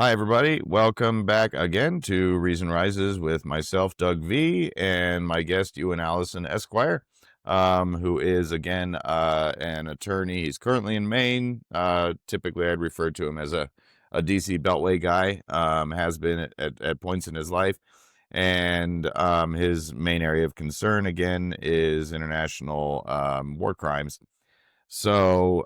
Hi, everybody. Welcome back again to Reason Rises with myself, Doug V, and my guest, Ewen Allison Esquire, who is, again, an attorney. He's currently in Maine. Typically, I'd refer to him as a DC Beltway guy, has been at points in his life. And his main area of concern, again, is international war crimes. So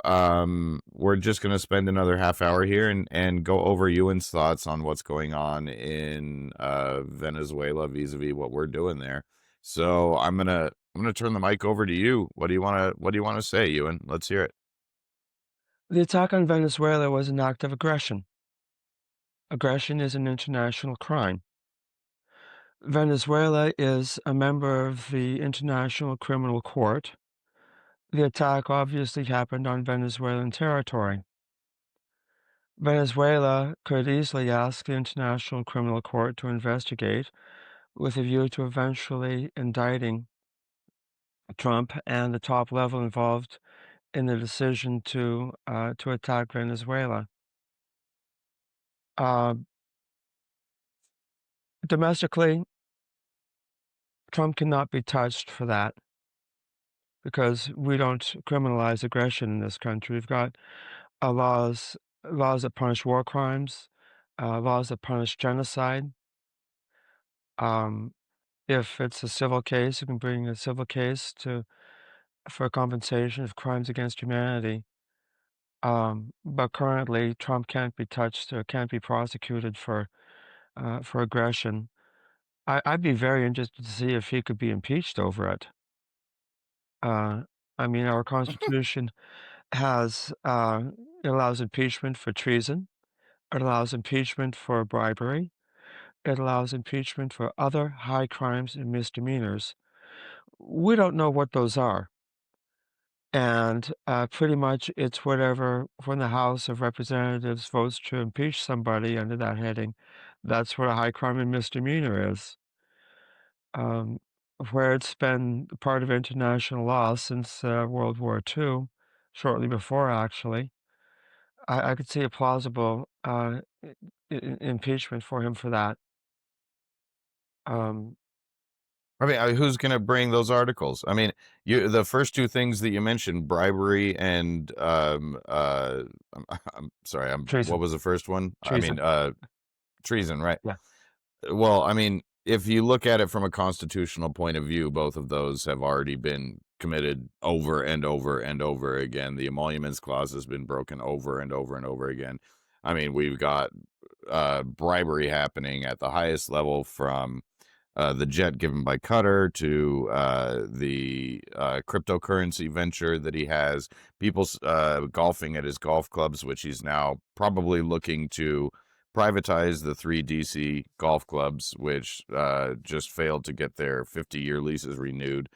we're just going to spend another half hour here and go over Ewan's thoughts on what's going on in Venezuela vis-a-vis what we're doing there. So I'm gonna turn the mic over to you. What do you want to say, Ewan? Let's hear it. The attack on Venezuela was an act of aggression. Aggression is an international crime. Venezuela is a member of the International Criminal Court. The attack obviously happened on Venezuelan territory. Venezuela could easily ask the International Criminal Court to investigate with a view to eventually indicting Trump and the top level involved in the decision to attack Venezuela. Uh, Domestically, Trump cannot be touched for that because we don't criminalize aggression in this country. We've got laws that punish war crimes, laws that punish genocide. Um, if it's a civil case, you can bring a civil case for compensation of crimes against humanity. But currently, Trump can't be touched or can't be prosecuted for aggression. I'd be very interested to see if he could be impeached over it. Uh, I mean, our Constitution has it allows impeachment for treason. It allows impeachment for bribery. It allows impeachment for other high crimes and misdemeanors. We don't know what those are. And pretty much it's whatever, when the House of Representatives votes to impeach somebody under that heading, that's what a high crime and misdemeanor is. Um, where it's been part of international law since World War II, shortly before, actually. I could see a plausible impeachment for him for that. Um, I mean, who's going to bring those articles? I mean, the first two things that you mentioned, bribery and I'm sorry, what treason, was the first one? I mean, treason. treason, right? Yeah. Well, I mean, if you look at it from a constitutional point of view, both of those have already been committed over and over and over again. The emoluments clause has been broken over and over and over again. I mean, we've got bribery happening at the highest level, from the jet given by Qatar to the cryptocurrency venture that he has, people golfing at his golf clubs, which he's now probably looking to privatize the three DC golf clubs, which just failed to get their 50-year leases renewed,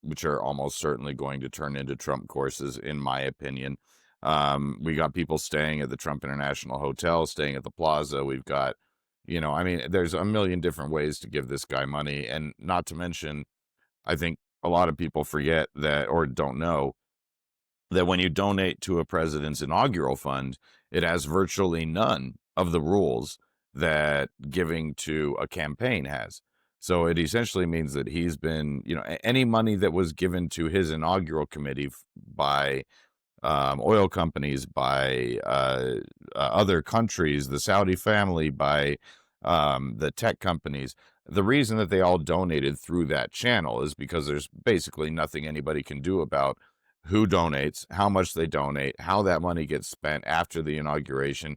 which are almost certainly going to turn into Trump courses, in my opinion. We got people staying at the Trump International Hotel, staying at the Plaza. We've got, I mean, there's a million different ways to give this guy money. And not to mention, I think a lot of people forget that, or don't know, that when you donate to a president's inaugural fund, it has virtually none of the rules that giving to a campaign has. So it essentially means that he's been, any money that was given to his inaugural committee by oil companies, by other countries, the Saudi family, by the tech companies. The reason that they all donated through that channel is because there's basically nothing anybody can do about who donates, how much they donate, how that money gets spent after the inauguration.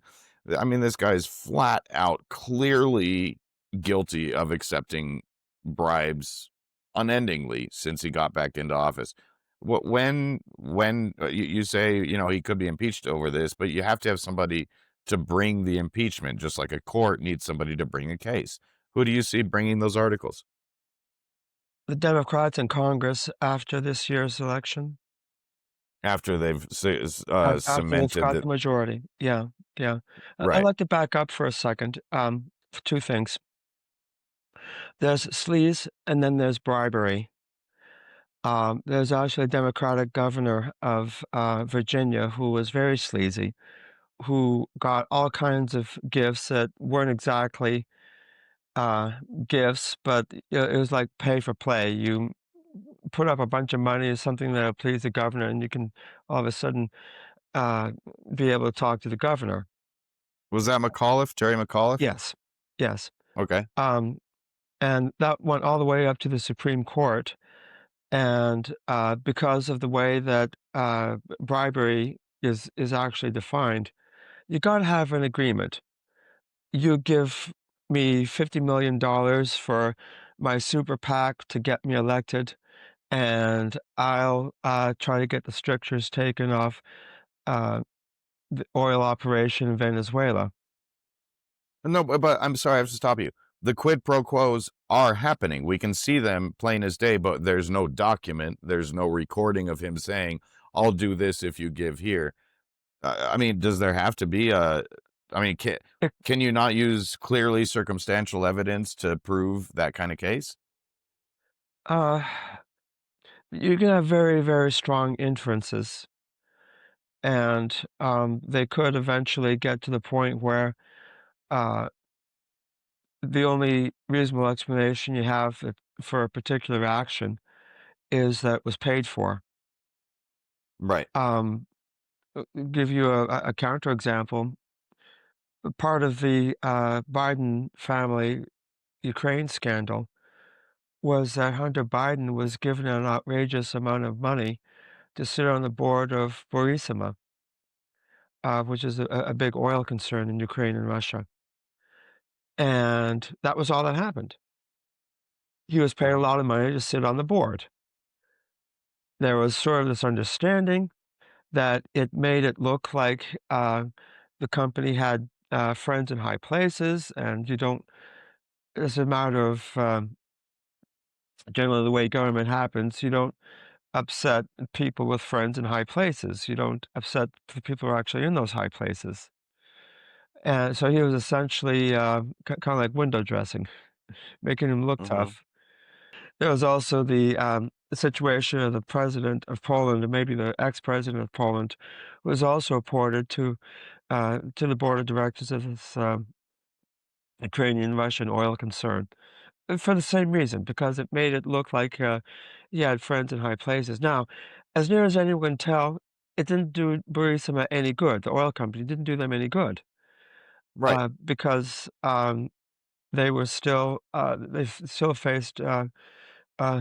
I mean, this guy's flat out clearly guilty of accepting bribes unendingly since he got back into office. When you say, he could be impeached over this, but you have to have somebody to bring the impeachment, just like a court needs somebody to bring a case. Who do you see bringing those articles The Democrats in Congress after this year's election, after they've after they've cemented got that? the majority. Yeah, yeah. I'd Right. like to back up for a second, for two things. There's sleaze and then there's bribery. There's actually a Democratic governor of Virginia who was very sleazy, who got all kinds of gifts that weren't exactly, uh, gifts, but it was like pay for play. You put up a bunch of money as something that'll please the governor, and you can all of a sudden, uh, be able to talk to the governor. Was that McAuliffe, Terry McAuliffe? Yes. Yes. Okay. Um, and that went all the way up to the Supreme Court, and, because of the way that, bribery is actually defined, you gotta have an agreement. You give me $50 million for my super PAC to get me elected, and I'll, try to get the strictures taken off, uh, the oil operation in Venezuela. No, but I'm sorry, I have to stop you. The quid pro quos are happening. We can see them plain as day, but there's no document. There's no recording of him saying, "I'll do this if you give here." I mean, does there have to be a? I mean, It can you not use clearly circumstantial evidence to prove that kind of case? uh, you can have very, very strong inferences, and, they could eventually get to the point where, uh, the only reasonable explanation you have for a particular action is that it was paid for. Right. Um, give you a counterexample. Part of the Biden family Ukraine scandal was that Hunter Biden was given an outrageous amount of money to sit on the board of Burisma, which is a big oil concern in Ukraine and Russia. And that was all that happened. He was paid a lot of money to sit on the board. There was sort of this understanding that it made it look like the company had friends in high places, and you don't, as a matter of generally the way government happens, you don't upset people with friends in high places. You don't upset the people who are actually in those high places. And so he was essentially kind of like window dressing, making him look Mm-hmm. tough. There was also the situation of the president of Poland, and maybe the ex-president of Poland, was also reported to the board of directors of this Ukrainian Russian oil concern for the same reason, because it made it look like he had friends in high places. Now, as near as anyone can tell, it didn't do Burisma any good. The oil company didn't do them any good Right. because they still faced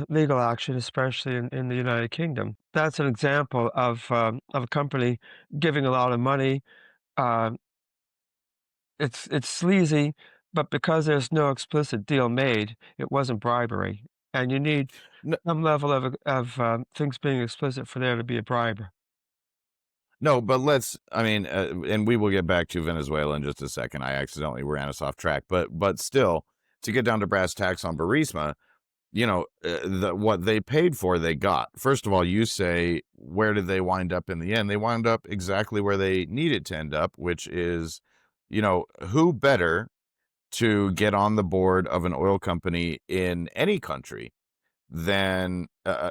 legal action, especially in the United Kingdom. That's an example of a company giving a lot of money. Uh, it's sleazy, but because there's no explicit deal made, it wasn't bribery, and you need some level of things being explicit for there to be a bribe. No, but I mean, and we will get back to Venezuela in just a second. I accidentally ran us off track, but still, to get down to brass tacks on Burisma, what they paid for, they got. First of all, you say, where did they wind up in the end? They wound up exactly where they needed to end up, which is, who better to get on the board of an oil company in any country than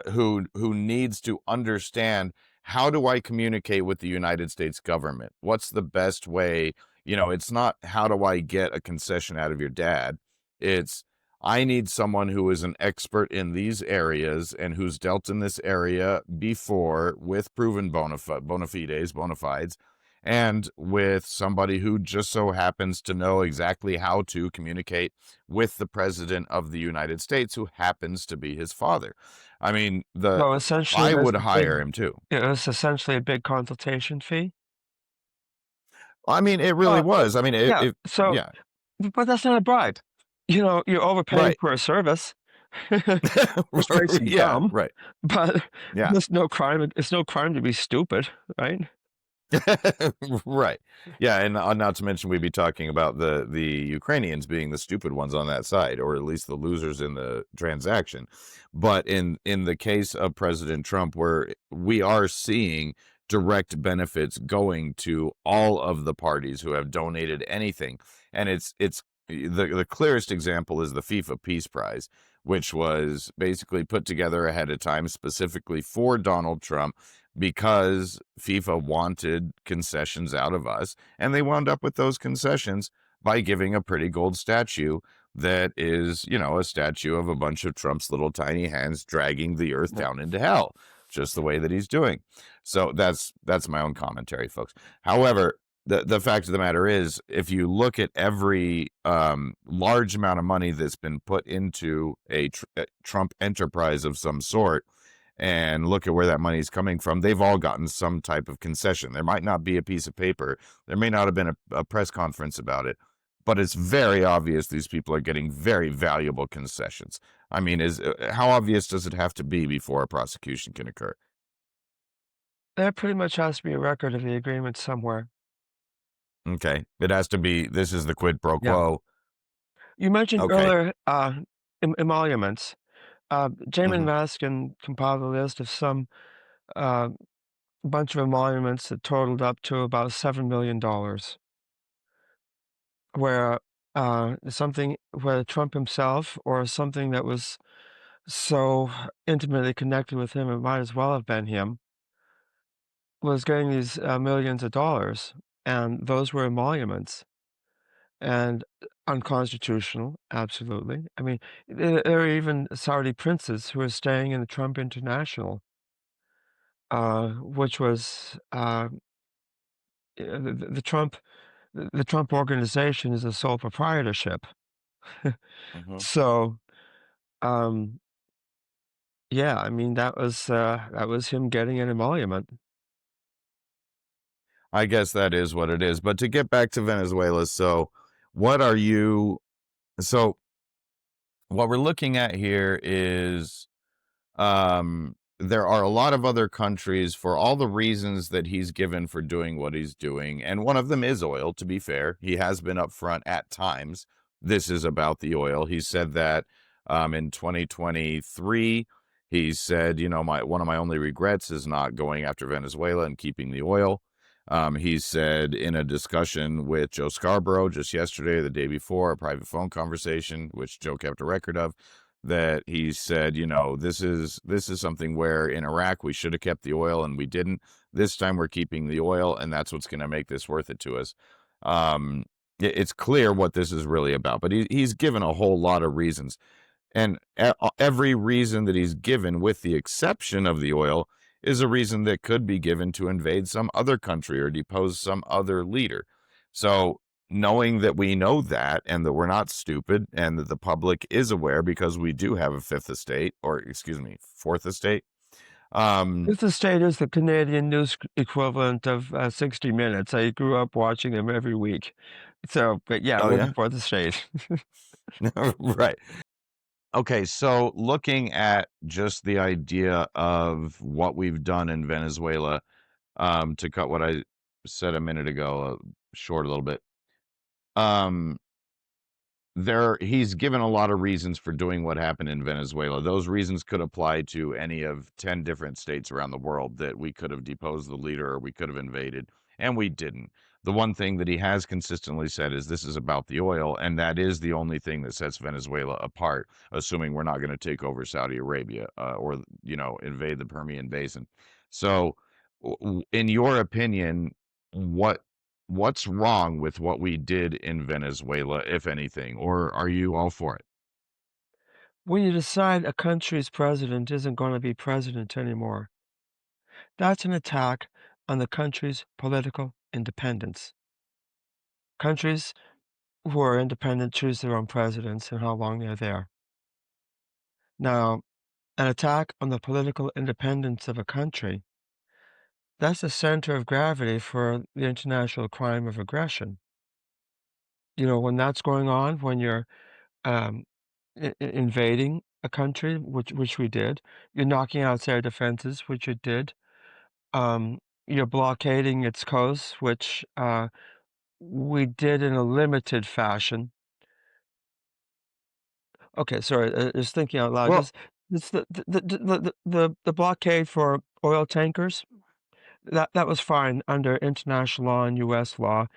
who needs to understand, how do I communicate with the United States government? What's the best way? It's not, how do I get a concession out of your dad? It's, I need someone who is an expert in these areas and who's dealt in this area before with proven bona fides, and with somebody who just so happens to know exactly how to communicate with the president of the United States, who happens to be his father. I mean, So essentially, I there's would a big, hire him too. it was essentially a big consultation fee. I mean, it really Uh, was. I mean, yeah. So, yeah, but that's not a bribe. You're overpaying right. for a service, which makes it Yeah, dumb. right. But Yeah. there's no crime. It's no crime to be stupid, right? Right. Yeah, and not to mention we'd be talking about the Ukrainians being the stupid ones on that side, or at least the losers in the transaction. But in the case of President Trump, where we are seeing direct benefits going to all of the parties who have donated anything, and it's the clearest example is the FIFA Peace Prize, which was basically put together ahead of time specifically for Donald Trump because FIFA wanted concessions out of us. And they wound up with those concessions by giving a pretty gold statue that is, a statue of a bunch of Trump's little tiny hands dragging the earth Yep. down into hell, just the way that he's doing. So that's my own commentary, folks. However, the fact of the matter is, if you look at every large amount of money that's been put into a Trump enterprise of some sort, and look at where that money is coming from, they've all gotten some type of concession. There might not be a piece of paper. There may not have been a press conference about it, but it's very obvious these people are getting very valuable concessions. I mean, how obvious does it have to be before a prosecution can occur? There pretty much has to be a record of the agreement somewhere. Okay. It has to be, this is the quid pro Yeah. quo. You mentioned Okay. earlier, emoluments. Jamin Hmm. Raskin compiled a list of some uh, bunch of emoluments that totaled up to about $7 million, where something, where Trump himself or something that was so intimately connected with him, it might as well have been him, was getting these millions of dollars, and those were emoluments. And unconstitutional, absolutely. I mean, there are even Saudi princes who are staying in the Trump International, which was the Trump organization is a sole proprietorship. Hmm. So, um, yeah, I mean that was him getting an emolument. I guess that is what it is. But to get back to Venezuela, so what are you, so what we're looking at here is there are a lot of other countries for all the reasons that he's given for doing what he's doing. And one of them is oil, to be fair. He has been upfront at times. This is about the oil. He said that in 2023, he said, one of my only regrets is not going after Venezuela and keeping the oil. He said in a discussion with Joe Scarborough just yesterday, or the day before, a private phone conversation, which Joe kept a record of, that he said, this is something where in Iraq we should have kept the oil and we didn't. This time we're keeping the oil, and that's what's going to make this worth it to us. Um, it's clear what this is really about, but he's given a whole lot of reasons. And every reason that he's given, with the exception of the oil, is a reason that could be given to invade some other country or depose some other leader. So, knowing that we know that and that we're not stupid and that the public is aware because we do have a fifth estate, or excuse me, fourth estate. Fifth Estate is the Canadian news equivalent of 60 Minutes. I grew up watching them every week. So, but yeah, Oh, we're the yeah. Fourth Estate. Right. Okay, so looking at just the idea of what we've done in Venezuela, to cut what I said a minute ago short a little bit. Um, he's given a lot of reasons for doing what happened in Venezuela. Those reasons could apply to any of 10 different states around the world that we could have deposed the leader or we could have invaded, and we didn't. The one thing that he has consistently said is this is about the oil, and that is the only thing that sets Venezuela apart, assuming we're not going to take over Saudi Arabia or, invade the Permian Basin. So, in your opinion, what what's wrong with what we did in Venezuela, if anything, or are you all for it? When you decide a country's president isn't going to be president anymore, that's an attack on the country's political independence. Countries who are independent choose their own presidents and how long they're there. Now, an attack on the political independence of a country, that's the center of gravity for the international crime of aggression. When that's going on, when you're um, invading a country, which we did, you're knocking out their defenses, which you did. Um, you're blockading its coasts, which we did in a limited fashion. Okay, sorry, just thinking out loud. Well, This the blockade for oil tankers. That was fine under international law and U.S. law.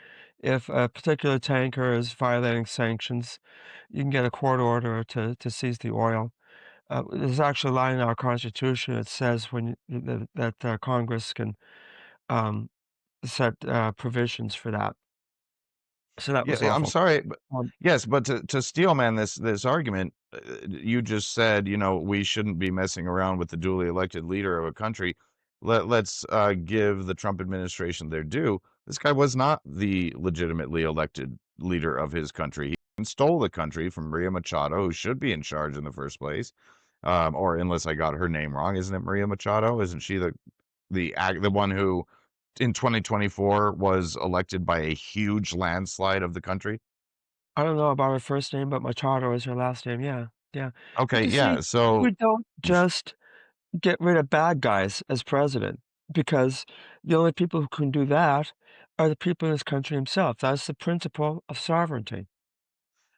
If a particular tanker is violating sanctions, you can get a court order to seize the oil. There's actually a line in our Constitution that says when that Congress can um, set provisions for that. So that was Yeah, I'm lawful. sorry, but Um, yes, but to steelman this argument, you just said, we shouldn't be messing around with the duly elected leader of a country. Let's give the Trump administration their due. This guy was not the legitimately elected leader of his country. He stole the country from Maria Machado, who should be in charge in the first place. Or unless I got her name wrong, isn't it Maria Machado? Isn't she the one who in 2024 was elected by a huge landslide of the country? I don't know about her first name, but Machado is her last name. Yeah, yeah. But Okay, you see, yeah. So we don't just get rid of bad guys as president because the only people who can do that are the people in this country himself. That's the principle of sovereignty.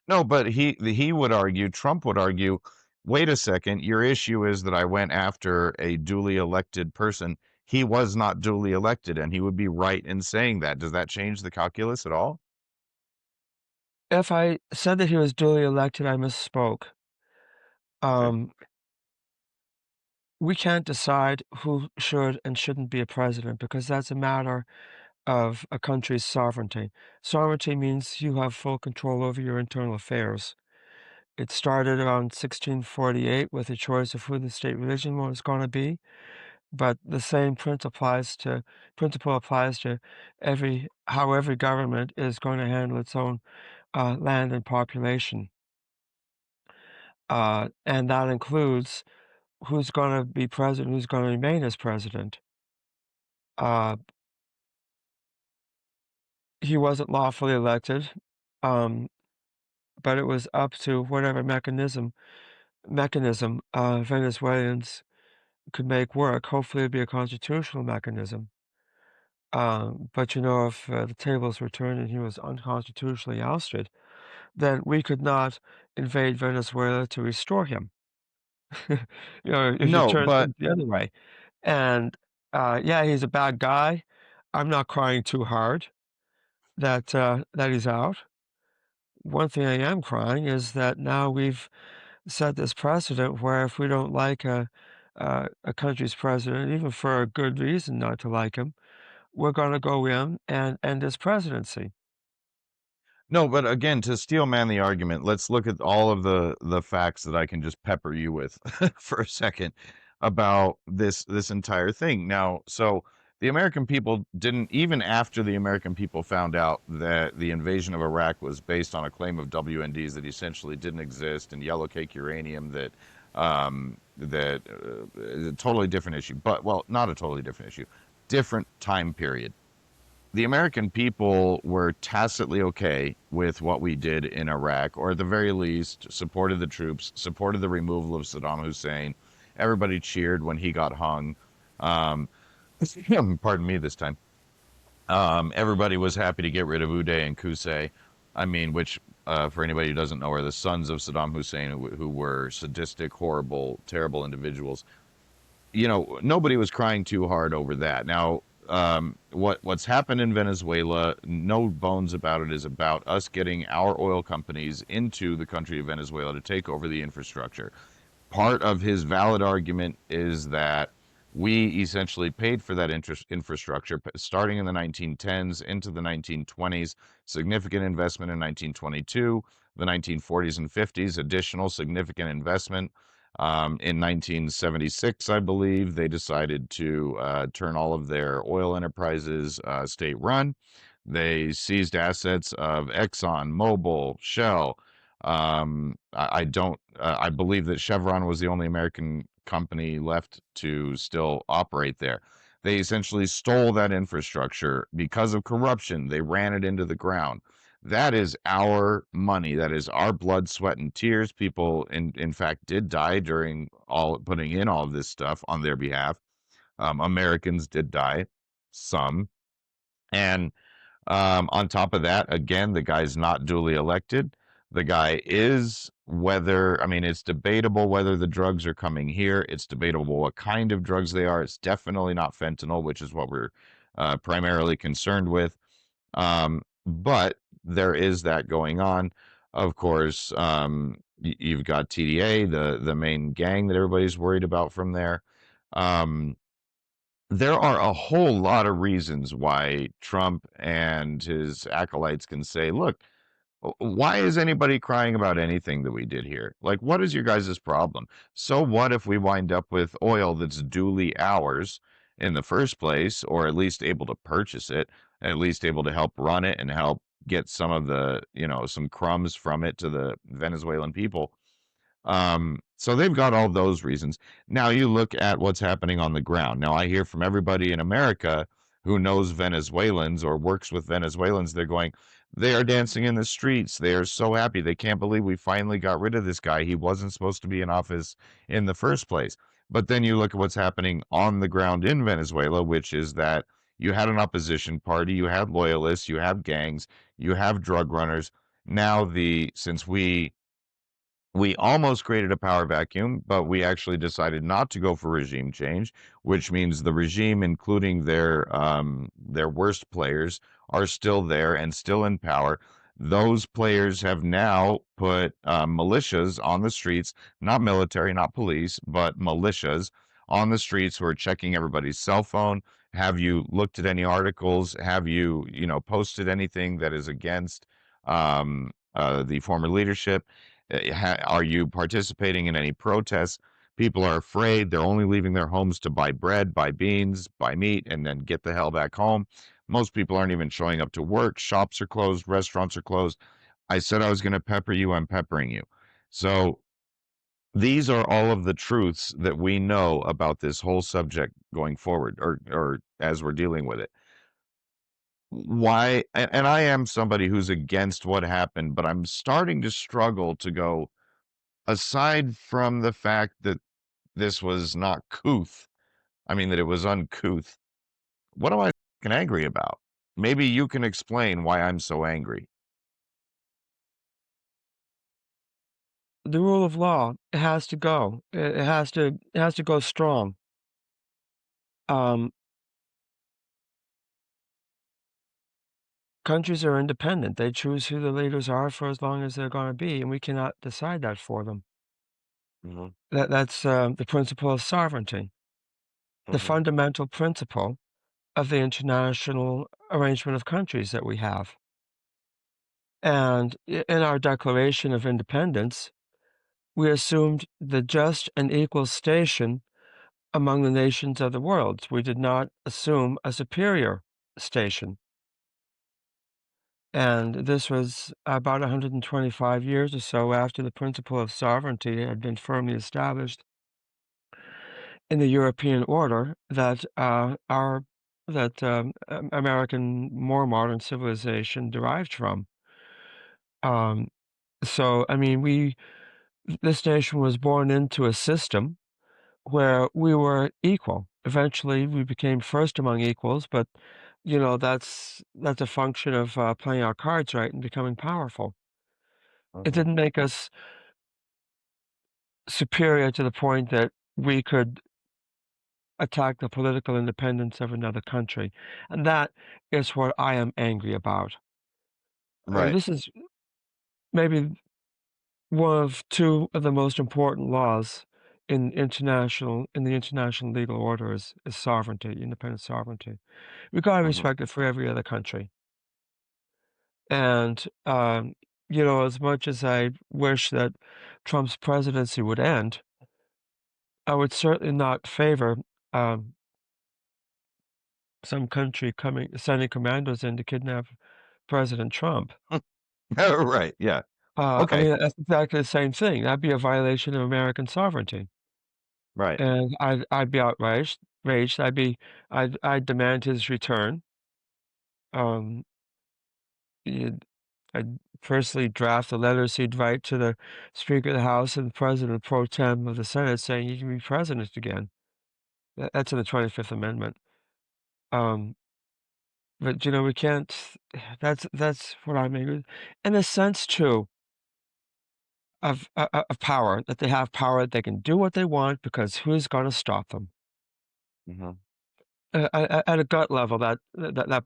no, but he would argue, Trump would argue, wait a second, your issue is that I went after a duly elected person. He was not duly elected, and he would be right in saying that. Does that change the calculus at all? If I said that he was duly elected, I misspoke. Okay. Um, we can't decide who should and shouldn't be a president because that's a matter of a country's sovereignty. Sovereignty means you have full control over your internal affairs. It started around 1648 with the choice of who the state religion was going to be, but the same principle applies to every government is going to handle its own land and population, and that includes who's going to be president, who's going to remain as president. Uh, he wasn't lawfully elected, um, but it was up to whatever mechanism Venezuelans could make work. Hopefully, it'd be a constitutional mechanism. But if the tables were turned and he was unconstitutionally ousted, then we could not invade Venezuela to restore him. If you No, turn but things the other way. And yeah, he's a bad guy. I'm not crying too hard that he's out. One thing I am crying is that now we've set this precedent where if we don't like a country's president, even for a good reason not to like him, we're going to go in and end his presidency. no, but again, to steel man the argument, let's look at all of the facts that I can just pepper you with for a second about this entire thing. Now, so the American people didn't, even after the American people found out that the invasion of Iraq was based on a claim of WNDs that essentially didn't exist and yellow cake uranium that is a totally different issue, but well, not a totally different issue, different time period. The American people were tacitly okay with what we did in Iraq, or at the very least, supported the troops, supported the removal of Saddam Hussein. Everybody cheered when he got hung. Um, pardon me this time. Everybody was happy to get rid of Uday and Qusay. I mean, which, for anybody who doesn't know, are the sons of Saddam Hussein, who were sadistic, horrible, terrible individuals. Nobody was crying too hard over that. Now, what's happened in Venezuela, no bones about it, is about us getting our oil companies into the country of Venezuela to take over the infrastructure. Part of his valid argument is that we essentially paid for that infrastructure starting in the 1910s into the 1920s, significant investment in 1922, the 1940s and 50s, additional significant investment. In 1976, I believe, they decided to turn all of their oil enterprises state run. They seized assets of Exxon, Mobil, Shell. I don't. I believe that Chevron was the only American company left to still operate there. They essentially stole that infrastructure because of corruption. They ran it into the ground. That is our money. That is our blood, sweat, and tears. People, in fact, did die during all putting in all of this stuff on their behalf. Americans did die, some, and on top of that, again, the guy's not duly elected. The guy is I mean, it's debatable whether the drugs are coming here. It's debatable what kind of drugs they are. It's definitely not fentanyl, which is what we're primarily concerned with. But there is that going on. Of course, You've got TDA, the main gang that everybody's worried about from there. Um, there are a whole lot of reasons why Trump and his acolytes can say, look, why is anybody crying about anything that we did here? Like, what is your guys' problem? So what if we wind up with oil that's duly ours in the first place, or at least able to purchase it, at least able to help run it and help get some of the, some crumbs from it to the Venezuelan people? So they've got all those reasons. Now you look at what's happening on the ground. Now I hear from everybody in America who knows Venezuelans or works with Venezuelans, they're going, they are dancing in the streets. They are so happy. They can't believe we finally got rid of this guy. He wasn't supposed to be in office in the first place. But then you look at what's happening on the ground in Venezuela, which is that you had an opposition party, you had loyalists, you have gangs, you have drug runners. Now since we almost created a power vacuum, but we actually decided not to go for regime change, which means the regime, including their worst players, are still there and still in power. Those players have now put militias on the streets, not military, not police, but militias on the streets who are checking everybody's cell phone. Have you looked at any articles? Have you, posted anything that is against the former leadership? Are you participating in any protests? People are afraid. They're only leaving their homes to buy bread, buy beans, buy meat, and then get the hell back home. Most people aren't even showing up to work. Shops are closed. Restaurants are closed. I said I was going to pepper you. I'm peppering you. So these are all of the truths that we know about this whole subject going forward, or as we're dealing with it. Why? And I am somebody who's against what happened, but I'm starting to struggle to go, aside from the fact that this was not couth, I mean, that it was uncouth, what am I fucking angry about? Maybe you can explain why I'm so angry. The rule of law, it has to go. It has to go strong. Um, Countries are independent. They choose who the leaders are for as long as they're gonna be, and we cannot decide that for them. Mhm, That's the principle of sovereignty, the mhm, fundamental principle of the international arrangement of countries that we have. And in our Declaration of Independence, we assumed the just and equal station among the nations of the world. We did not assume a superior station. And this was about 125 years or so after the principle of sovereignty had been firmly established in the European order that American more modern civilization derived from. Um, so, I mean, this nation was born into a system where we were equal. Eventually, we became first among equals, but that's a function of playing our cards right and becoming powerful. It mhm. didn't make us superior to the point that we could attack the political independence of another country, and that is what I am angry about. Right. This is maybe one of two of the most important laws in the international legal order is sovereignty, independent sovereignty. We gotta Mhm, respect it for every other country. And, as much as I wish that Trump's presidency would end, I would certainly not favor, um, some country sending commandos in to kidnap President Trump. right, yeah. I Okay, mean, that's exactly the same thing. That'd be a violation of American sovereignty, right. and I'd be outraged, raged. I'd demand his return. Um, you'd I'd personally draft the letters he'd write to the Speaker of the House and the President pro tem of the Senate saying he can be president again. That's in the 25th Amendment. Um, but, we can't that's what I mean. In a sense, too, of power, that they have power, that they can do what they want because who's gonna stop them? Mhm. At a gut level, that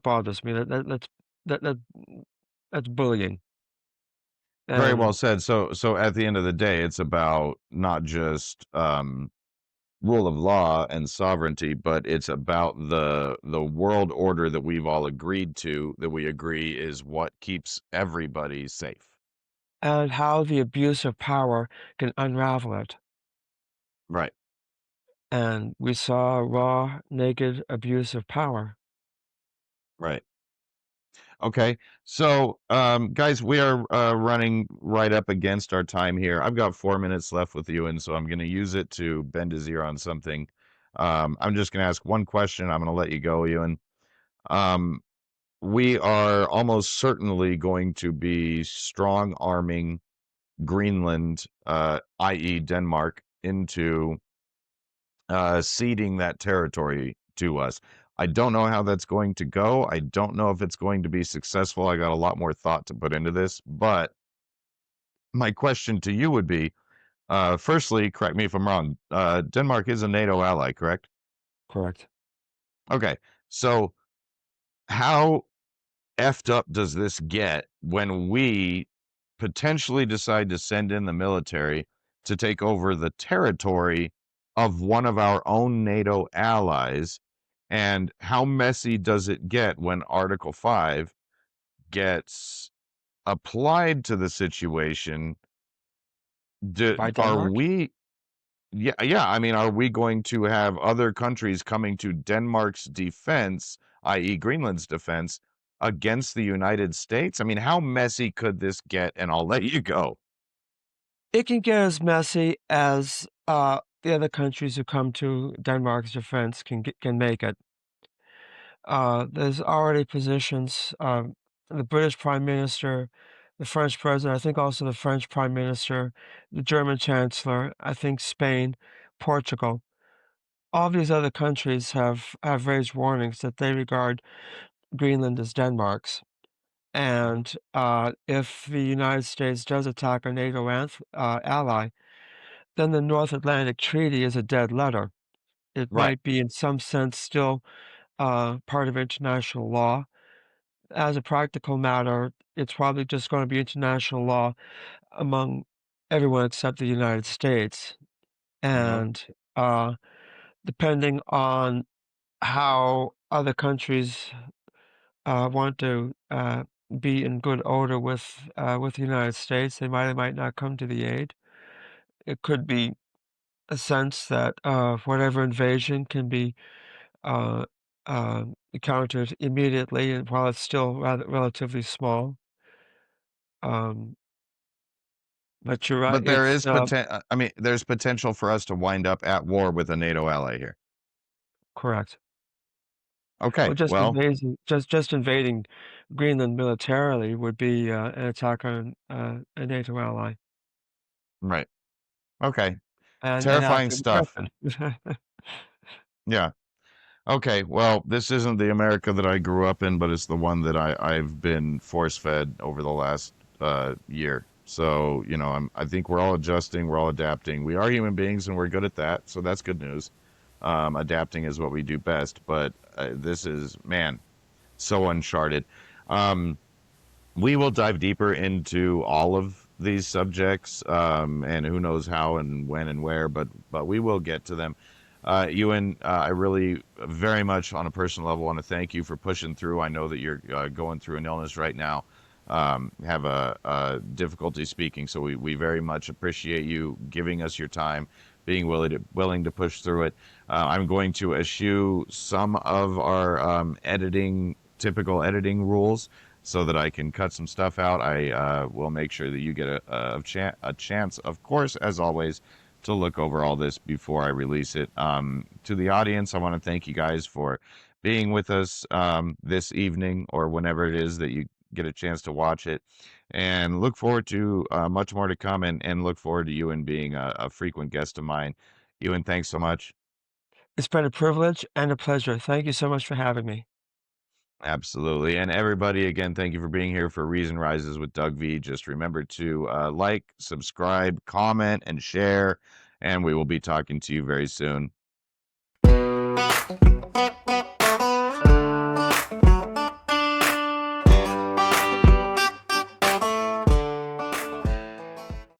bothers me. That that's bullying. Very well And said. So at the end of the day, it's about not just rule of law and sovereignty, but it's about the world order that we've all agreed to, that we agree is what keeps everybody safe. and how the abuse of power can unravel it. Right. And we saw raw, naked abuse of power. Right. Okay. So, guys, we are running right up against our time here. I've got 4 minutes left with you, and so I'm going to use it to bend his ear on something. I'm just going to ask one question. I'm going to let you go, Ewan. Um, we are almost certainly going to be strong arming Greenland, i.e., Denmark, into ceding that territory to us. I don't know how that's going to go. I don't know if it's going to be successful. I got a lot more thought to put into this. But my question to you would be firstly, correct me if I'm wrong, Denmark is a NATO ally, correct? Correct. Okay. So, how effed up does this get when we potentially decide to send in the military to take over the territory of one of our own NATO allies? And how messy does it get when Article 5 gets applied to the situation? By Are Denmark? we, yeah, I mean, are we going to have other countries coming to Denmark's defense, i.e., Greenland's defense, against the United States? I mean, how messy could this get? And I'll let you go. It can get as messy as, the other countries who come to Denmark's defense can make it. There's already positions, the British Prime Minister, the French President, I think also the French Prime Minister, the German Chancellor, I think Spain, Portugal. All these other countries have raised warnings that they regard Greenland as Denmark's. And, if the United States does attack a NATO ally, then the North Atlantic Treaty is a dead letter. It Right. might be in some sense still, part of international law. As a practical matter, it's probably just gonna be international law among everyone except the United States. Uh-huh. And, uh, depending on how other countries, want to, be in good odor with the United States, they might or might not come to the aid. It could be a sense that, whatever invasion can be, uh, countered immediately and while it's still rather relatively small. Um, but you're right, But there it's, is I mean, there's potential for us to wind up at war with a NATO ally here. correct. Well, Okay. Well, just invading Greenland militarily would be, an attack on, a NATO ally right. Okay. and Terrifying after stuff. aggression. Yeah. Okay, well, this isn't the America that I grew up in, but it's the one that I've been force fed over the last year. So, I think we're all adjusting, we're all adapting. We are human beings and we're good at that, so that's good news. Adapting is what we do best, but this is, man, so uncharted. Um, we will dive deeper into all of these subjects, and who knows how and when and where, but we will get to them. Ewan, I really very much on a personal level want to thank you for pushing through. I know that you're going through an illness right now, have a difficulty speaking, so we very much appreciate you giving us your time, being willing to push through it. I'm going to eschew some of our typical editing rules so that I can cut some stuff out. I will make sure that you get a chance, of course, as always, to look over all this before I release it. To the audience, I want to thank you guys for being with us this evening or whenever it is that you get a chance to watch it. And look forward to much more to come and look forward to Ewan being a frequent guest of mine. Ewan, thanks so much. It's been a privilege and a pleasure. Thank you so much for having me. Absolutely. And everybody, again, thank you for being here for Reason Rises with Doug V. Just remember to like, subscribe, comment, and share. And we will be talking to you very soon.